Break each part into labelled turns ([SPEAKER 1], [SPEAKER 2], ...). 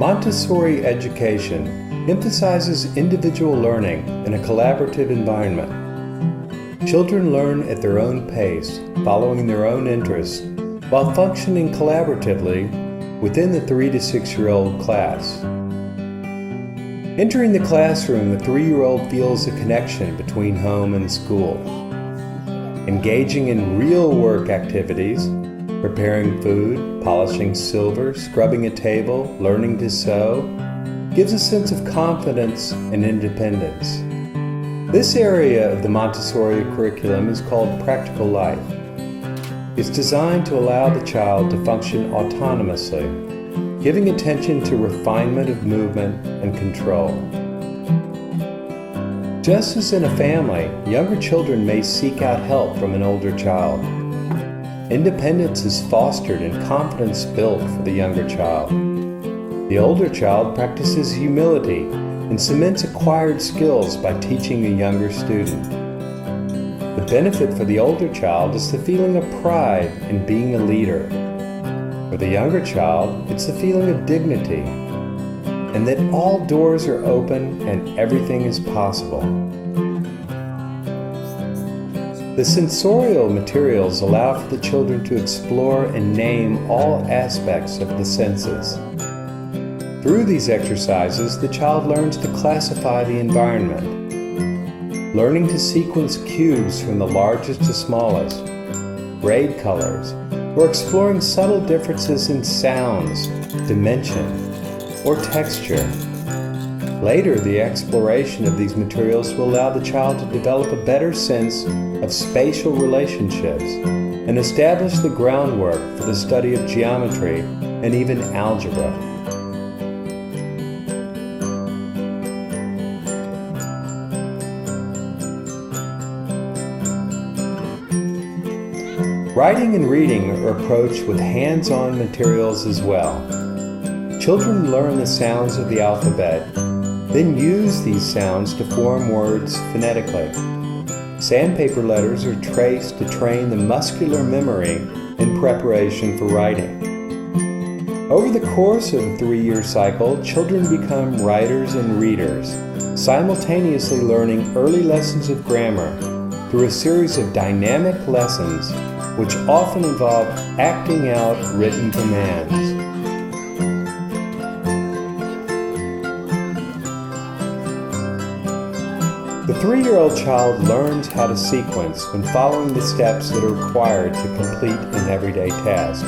[SPEAKER 1] Montessori education emphasizes individual learning in a collaborative environment. Children learn at their own pace, following their own interests, while functioning collaboratively within the 3 to 6-year-old class. Entering the classroom, the 3-year-old feels a connection between home and school. Engaging in real work activities, preparing food, polishing silver, scrubbing a table, learning to sew, gives a sense of confidence and independence. This area of the Montessori curriculum is called Practical Life. It's designed to allow the child to function autonomously, giving attention to refinement of movement and control. Just as in a family, younger children may seek out help from an older child. Independence is fostered and confidence built for the younger child. The older child practices humility and cements acquired skills by teaching a younger student. The benefit for the older child is the feeling of pride in being a leader. For the younger child, it's the feeling of dignity, and that all doors are open and everything is possible. The sensorial materials allow for the children to explore and name all aspects of the senses. Through these exercises, the child learns to classify the environment, learning to sequence cubes from the largest to smallest, grade colors, or exploring subtle differences in sounds, dimension, or texture. Later, the exploration of these materials will allow the child to develop a better sense of spatial relationships and establish the groundwork for the study of geometry and even algebra. Writing and reading are approached with hands-on materials as well. Children learn the sounds of the alphabet, then use these sounds to form words phonetically. Sandpaper letters are traced to train the muscular memory in preparation for writing. Over the course of the 3-year cycle, children become writers and readers, simultaneously learning early lessons of grammar through a series of dynamic lessons which often involve acting out written commands. The 3-year-old child learns how to sequence when following the steps that are required to complete an everyday task.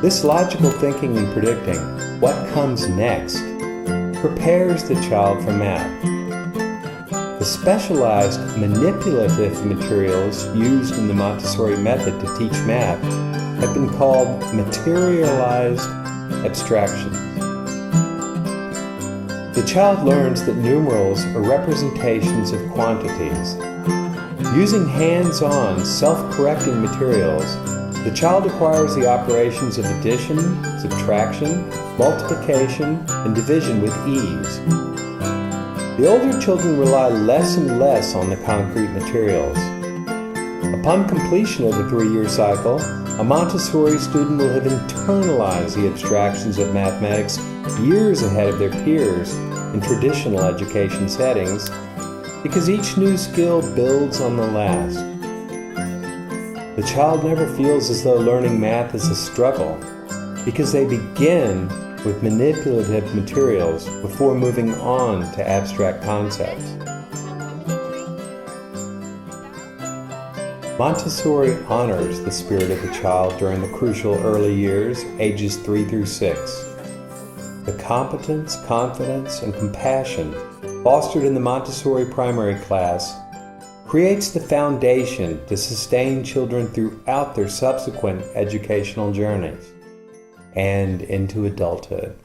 [SPEAKER 1] This logical thinking and predicting what comes next prepares the child for math. The specialized manipulative materials used in the Montessori method to teach math have been called materialized abstractions. The child learns that numerals are representations of quantities. Using hands-on, self-correcting materials, the child acquires the operations of addition, subtraction, multiplication, and division with ease. The older children rely less and less on the concrete materials. Upon completion of the 3-year cycle, a Montessori student will have internalized the abstractions of mathematics years ahead of their peers in traditional education settings, because each new skill builds on the last. The child never feels as though learning math is a struggle, because they begin with manipulative materials before moving on to abstract concepts. Montessori honors the spirit of the child during the crucial early years, ages 3 through 6. The competence, confidence, and compassion fostered in the Montessori primary class creates the foundation to sustain children throughout their subsequent educational journeys and into adulthood.